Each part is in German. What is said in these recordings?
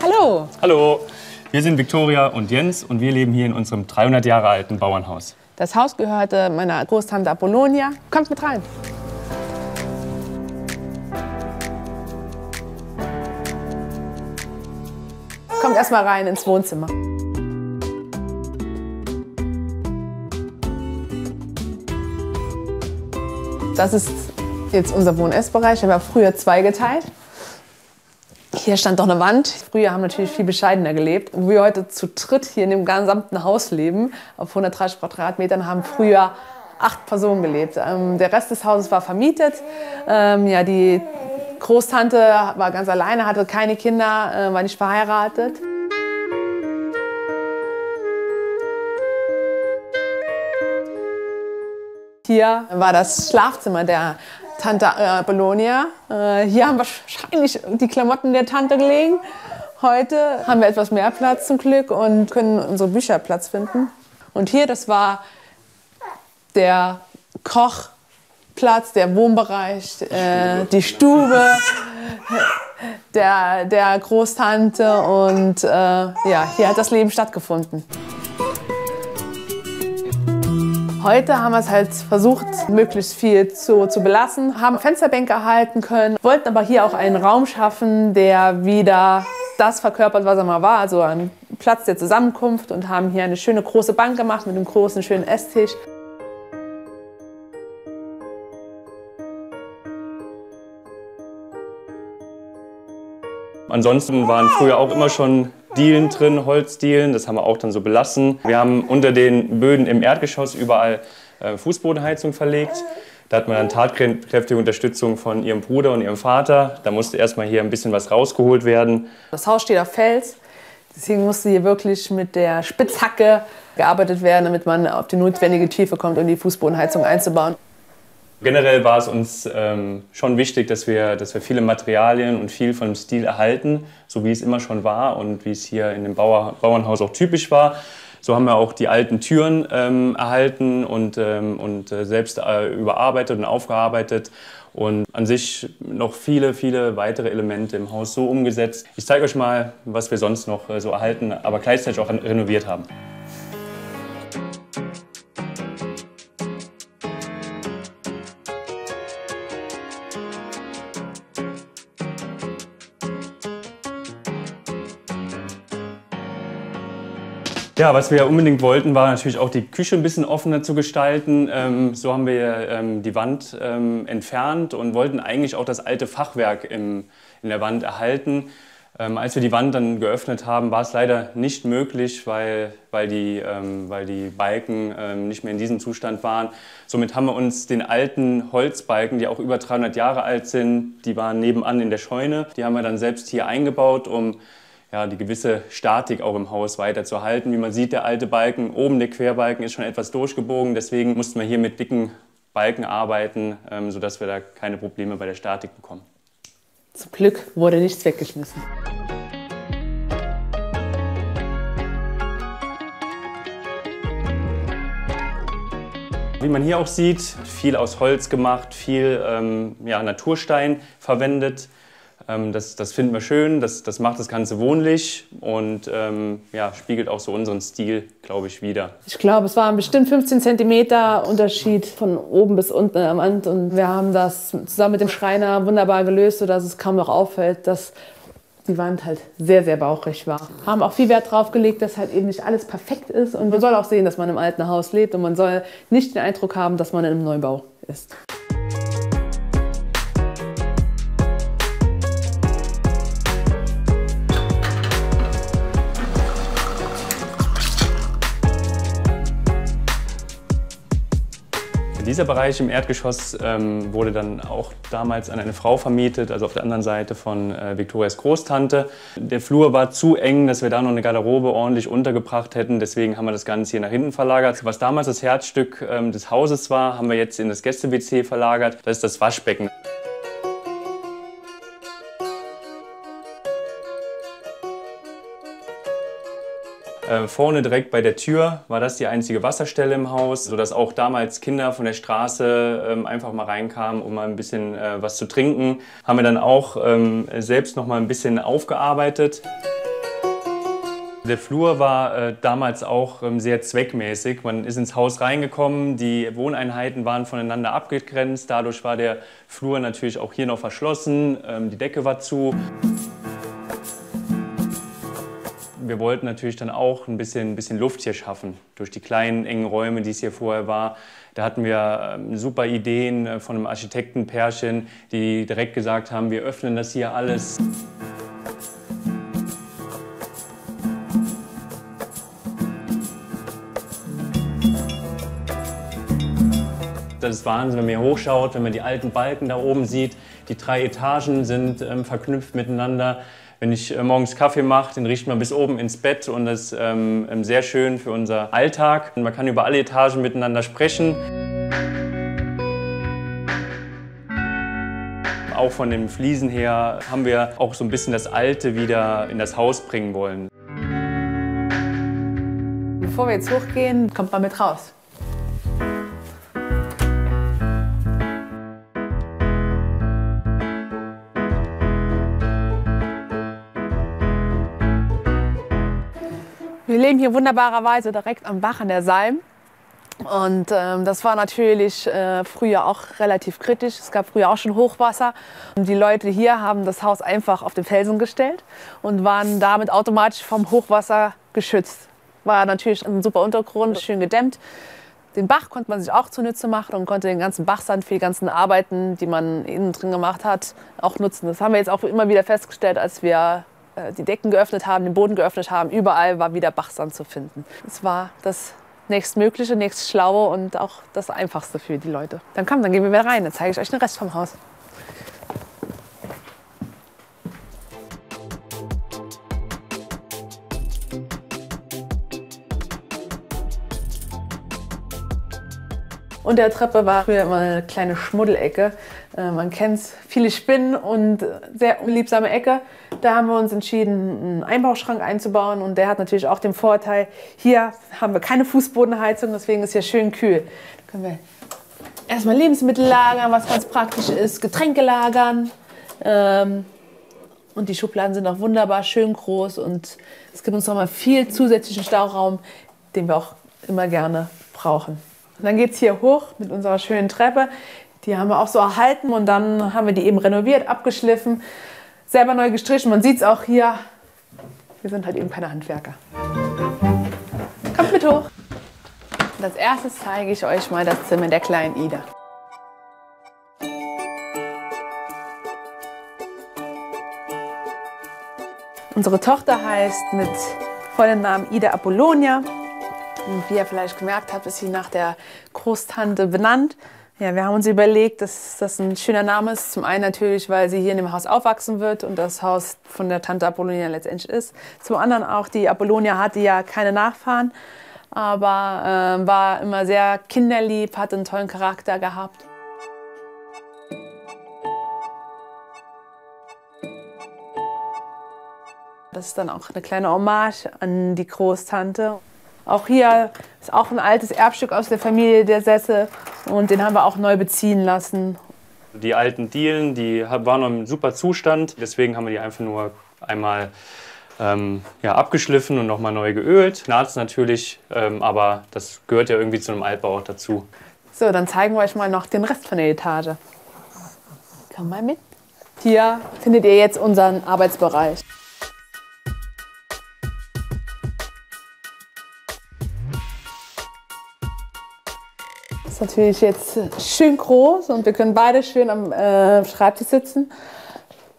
Hallo! Hallo, wir sind Viktoria und Jens und wir leben hier in unserem 300 Jahre alten Bauernhaus. Das Haus gehörte meiner Großtante Apollonia. Kommt mit rein! Kommt erst mal rein ins Wohnzimmer. Das ist jetzt unser Wohn-Ess-Bereich. Der war früher zweigeteilt. Hier stand doch eine Wand. Früher haben natürlich viel bescheidener gelebt. Und wir heute zu dritt hier in dem gesamten Haus leben, auf 130 Quadratmetern, haben früher 8 Personen gelebt. Der Rest des Hauses war vermietet. Ja, die Großtante war ganz alleine, hatte keine Kinder, war nicht verheiratet. Hier war das Schlafzimmer der Tante Apollonia. Hier haben wahrscheinlich die Klamotten der Tante gelegen. Heute haben wir etwas mehr Platz zum Glück und können unsere Bücher Platz finden. Und hier, das war der Kochplatz, der Wohnbereich, die Stube der Großtante. Und ja, hier hat das Leben stattgefunden. Heute haben wir es halt versucht, möglichst viel zu belassen, haben Fensterbänke erhalten können, wollten aber hier auch einen Raum schaffen, der wieder das verkörpert, was er mal war, also ein Platz der Zusammenkunft, und haben hier eine schöne große Bank gemacht mit einem großen, schönen Esstisch. Ansonsten waren früher auch immer schon Dielen drin, Holzdielen, das haben wir auch dann so belassen. Wir haben unter den Böden im Erdgeschoss überall Fußbodenheizung verlegt. Da hat man dann tatkräftige Unterstützung von ihrem Bruder und ihrem Vater. Da musste erstmal hier ein bisschen was rausgeholt werden. Das Haus steht auf Fels, deswegen musste hier wirklich mit der Spitzhacke gearbeitet werden, damit man auf die notwendige Tiefe kommt, um die Fußbodenheizung einzubauen. Generell war es uns schon wichtig, dass wir viele Materialien und viel von dem Stil erhalten, so wie es immer schon war und wie es hier in dem Bauernhaus auch typisch war. So haben wir auch die alten Türen erhalten und selbst überarbeitet und aufgearbeitet und an sich noch viele, viele weitere Elemente im Haus so umgesetzt. Ich zeige euch mal, was wir sonst noch so erhalten, aber gleichzeitig auch renoviert haben. Ja, was wir unbedingt wollten, war natürlich auch die Küche ein bisschen offener zu gestalten. So haben wir die Wand entfernt und wollten eigentlich auch das alte Fachwerk in der Wand erhalten. Als wir die Wand dann geöffnet haben, war es leider nicht möglich, weil die Balken nicht mehr in diesem Zustand waren. Somit haben wir uns den alten Holzbalken, die auch über 300 Jahre alt sind, die waren nebenan in der Scheune, die haben wir dann selbst hier eingebaut, um ja, die gewisse Statik auch im Haus weiter zu halten. Wie man sieht, der alte Balken, oben der Querbalken ist schon etwas durchgebogen. Deswegen mussten wir hier mit dicken Balken arbeiten, sodass wir da keine Probleme bei der Statik bekommen. Zum Glück wurde nichts weggeschmissen. Wie man hier auch sieht, viel aus Holz gemacht, viel ja, Naturstein verwendet. Das finden wir schön, das macht das Ganze wohnlich und ja, spiegelt auch so unseren Stil, glaube ich, wider. Ich glaube, es waren bestimmt 15 cm Unterschied von oben bis unten am Wand. Und wir haben das zusammen mit dem Schreiner wunderbar gelöst, sodass es kaum noch auffällt, dass die Wand halt sehr, sehr bauchig war. Haben auch viel Wert drauf gelegt, dass halt eben nicht alles perfekt ist. Und man soll auch sehen, dass man im alten Haus lebt und man soll nicht den Eindruck haben, dass man in einem Neubau ist. Dieser Bereich im Erdgeschoss wurde dann auch damals an eine Frau vermietet, also auf der anderen Seite von Viktorias Großtante. Der Flur war zu eng, dass wir da noch eine Garderobe ordentlich untergebracht hätten. Deswegen haben wir das Ganze hier nach hinten verlagert. Was damals das Herzstück des Hauses war, haben wir jetzt in das Gäste-WC verlagert. Das ist das Waschbecken. Vorne direkt bei der Tür war das die einzige Wasserstelle im Haus, sodass auch damals Kinder von der Straße einfach mal reinkamen, um mal ein bisschen was zu trinken. Haben wir dann auch selbst noch mal ein bisschen aufgearbeitet. Der Flur war damals auch sehr zweckmäßig. Man ist ins Haus reingekommen, die Wohneinheiten waren voneinander abgegrenzt. Dadurch war der Flur natürlich auch hier noch verschlossen, die Decke war zu. Wir wollten natürlich dann auch ein bisschen Luft hier schaffen, durch die kleinen, engen Räume, die es hier vorher war. Da hatten wir super Ideen von einem Architektenpärchen, die direkt gesagt haben, wir öffnen das hier alles. Das ist Wahnsinn, wenn man hier hochschaut, wenn man die alten Balken da oben sieht. Die 3 Etagen sind verknüpft miteinander. Wenn ich morgens Kaffee mache, den riecht man bis oben ins Bett und das ist sehr schön für unser Alltag. Man kann über alle Etagen miteinander sprechen. Auch von den Fliesen her haben wir auch so ein bisschen das Alte wieder in das Haus bringen wollen. Bevor wir jetzt hochgehen, kommt mal mit raus. Wir leben hier wunderbarerweise direkt am Bach an der Salm. Und das war natürlich früher auch relativ kritisch. Es gab früher auch schon Hochwasser. Und die Leute hier haben das Haus einfach auf den Felsen gestellt und waren damit automatisch vom Hochwasser geschützt. War natürlich ein super Untergrund, schön gedämmt. Den Bach konnte man sich auch zunutze machen und konnte den ganzen Bachsand für die ganzen Arbeiten, die man innen drin gemacht hat, auch nutzen. Das haben wir jetzt auch immer wieder festgestellt, als wir die Decken geöffnet haben, den Boden geöffnet haben. Überall war wieder Bachsand zu finden. Es war das nächstmögliche, nächstschlaue und auch das Einfachste für die Leute. Dann komm, dann gehen wir wieder rein. Dann zeige ich euch den Rest vom Haus. Unter der Treppe war früher immer eine kleine Schmuddelecke. Man kennt es, viele Spinnen und sehr unliebsame Ecke. Da haben wir uns entschieden, einen Einbauschrank einzubauen und der hat natürlich auch den Vorteil, hier haben wir keine Fußbodenheizung, deswegen ist hier schön kühl. Da können wir erstmal Lebensmittel lagern, was ganz praktisch ist, Getränke lagern. Und die Schubladen sind auch wunderbar schön groß und es gibt uns nochmal viel zusätzlichen Stauraum, den wir auch immer gerne brauchen. Und dann geht es hier hoch mit unserer schönen Treppe. Die haben wir auch so erhalten und dann haben wir die eben renoviert, abgeschliffen, selber neu gestrichen. Man sieht es auch hier, wir sind halt eben keine Handwerker. Kommt mit hoch. Und als erstes zeige ich euch mal das Zimmer der kleinen Ida. Unsere Tochter heißt mit vollem Namen Ida Apollonia. Und wie ihr vielleicht gemerkt habt, ist sie nach der Großtante benannt. Ja, wir haben uns überlegt, dass das ein schöner Name ist. Zum einen natürlich, weil sie hier in dem Haus aufwachsen wird und das Haus von der Tante Apollonia letztendlich ist. Zum anderen auch, die Apollonia hatte ja keine Nachfahren, aber war immer sehr kinderlieb, hatte einen tollen Charakter gehabt. Das ist dann auch eine kleine Hommage an die Großtante. Auch hier ist auch ein altes Erbstück aus der Familie, der Sessel, und den haben wir auch neu beziehen lassen. Die alten Dielen, die waren noch im super Zustand, deswegen haben wir die einfach nur einmal abgeschliffen und nochmal neu geölt. Knarzt natürlich, aber das gehört ja irgendwie zu einem Altbau auch dazu. So, dann zeigen wir euch mal noch den Rest von der Etage. Komm mal mit. Hier findet ihr jetzt unseren Arbeitsbereich. Ist natürlich jetzt schön groß und wir können beide schön am Schreibtisch sitzen.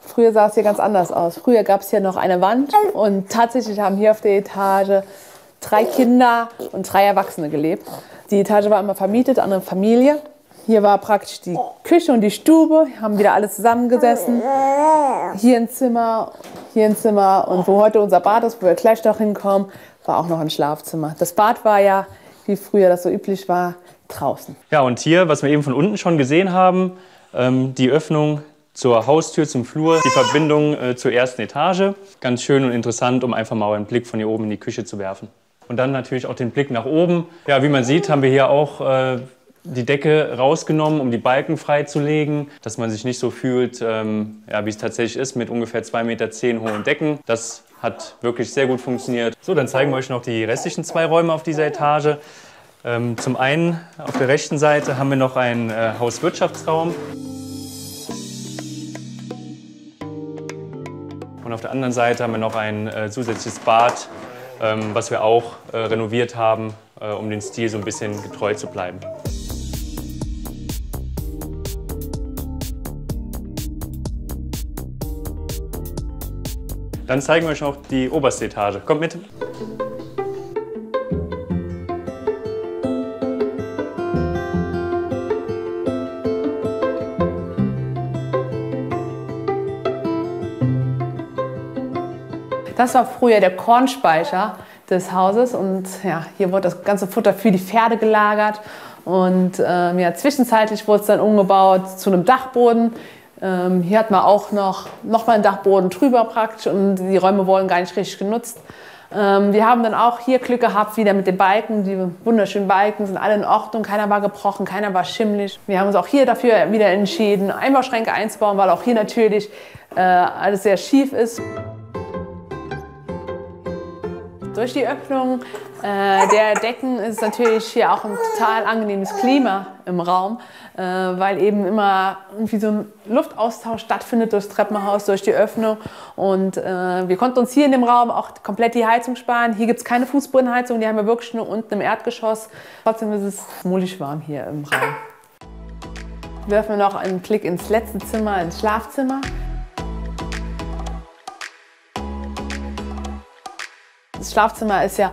Früher sah es hier ganz anders aus. Früher gab es hier noch eine Wand und tatsächlich haben hier auf der Etage 3 Kinder und 3 Erwachsene gelebt. Die Etage war immer vermietet an eine Familie. Hier war praktisch die Küche und die Stube, hier haben wieder alle zusammengesessen. Hier ein Zimmer und wo heute unser Bad ist, wo wir gleich noch hinkommen, war auch noch ein Schlafzimmer. Das Bad war ja, wie früher das so üblich war, draußen. Ja, und hier, was wir eben von unten schon gesehen haben, die Öffnung zur Haustür, zum Flur, die Verbindung zur ersten Etage. Ganz schön und interessant, um einfach mal einen Blick von hier oben in die Küche zu werfen. Und dann natürlich auch den Blick nach oben. Ja, wie man sieht, haben wir hier auch die Decke rausgenommen, um die Balken freizulegen, dass man sich nicht so fühlt, wie es tatsächlich ist, mit ungefähr 2,10 Meter hohen Decken. Das hat wirklich sehr gut funktioniert. So, dann zeigen wir euch noch die restlichen 2 Räume auf dieser Etage. Zum einen auf der rechten Seite haben wir noch einen Hauswirtschaftsraum. Und auf der anderen Seite haben wir noch ein zusätzliches Bad, was wir auch renoviert haben, um den Stil so ein bisschen getreu zu bleiben. Dann zeigen wir euch noch die oberste Etage. Kommt mit! Das war früher der Kornspeicher des Hauses und ja, hier wurde das ganze Futter für die Pferde gelagert und ja, zwischenzeitlich wurde es dann umgebaut zu einem Dachboden. Hier hat man auch noch mal einen Dachboden drüber praktisch und die Räume wurden gar nicht richtig genutzt. Wir haben dann auch hier Glück gehabt, wieder mit den Balken. Die wunderschönen Balken sind alle in Ordnung, keiner war gebrochen, keiner war schimmlig. Wir haben uns auch hier dafür wieder entschieden, Einbauschränke einzubauen, weil auch hier natürlich alles sehr schief ist. Durch die Öffnung der Decken ist natürlich hier auch ein total angenehmes Klima im Raum, weil eben immer irgendwie so ein Luftaustausch stattfindet durchs Treppenhaus, durch die Öffnung. Und wir konnten uns hier in dem Raum auch komplett die Heizung sparen. Hier gibt es keine Fußbodenheizung, die haben wir wirklich nur unten im Erdgeschoss. Trotzdem ist es muckelig warm hier im Raum. Werfen wir noch einen Blick ins letzte Zimmer, ins Schlafzimmer. Das Schlafzimmer ist ja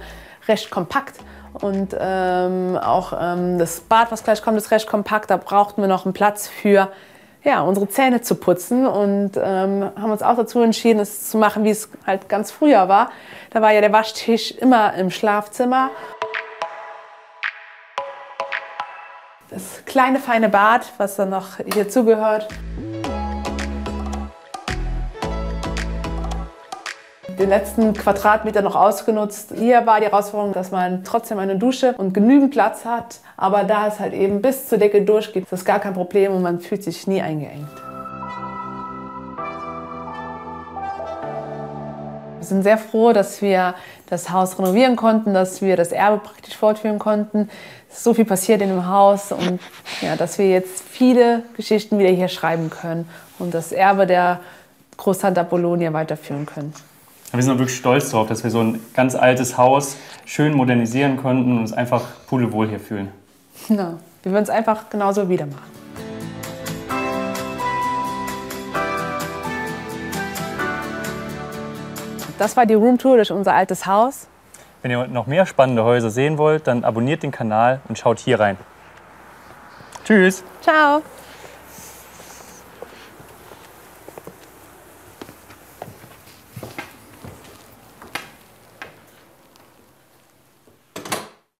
recht kompakt und auch das Bad, was gleich kommt, ist recht kompakt. Da brauchten wir noch einen Platz für ja, unsere Zähne zu putzen und haben uns auch dazu entschieden, es zu machen, wie es halt ganz früher war. Da war ja der Waschtisch immer im Schlafzimmer. Das kleine, feine Bad, was dann noch hier zugehört. Den letzten Quadratmeter noch ausgenutzt. Hier war die Herausforderung, dass man trotzdem eine Dusche und genügend Platz hat, aber da es halt eben bis zur Decke durchgeht, ist das gar kein Problem und man fühlt sich nie eingeengt. Wir sind sehr froh, dass wir das Haus renovieren konnten, dass wir das Erbe praktisch fortführen konnten. Es ist so viel passiert in dem Haus und ja, dass wir jetzt viele Geschichten wieder hier schreiben können und das Erbe der Großtante Apollonia weiterführen können. Wir sind auch wirklich stolz darauf, dass wir so ein ganz altes Haus schön modernisieren konnten und uns einfach pudelwohl hier fühlen. Ja, wir würden es einfach genauso wieder machen. Das war die Roomtour durch unser altes Haus. Wenn ihr noch mehr spannende Häuser sehen wollt, dann abonniert den Kanal und schaut hier rein. Tschüss! Ciao!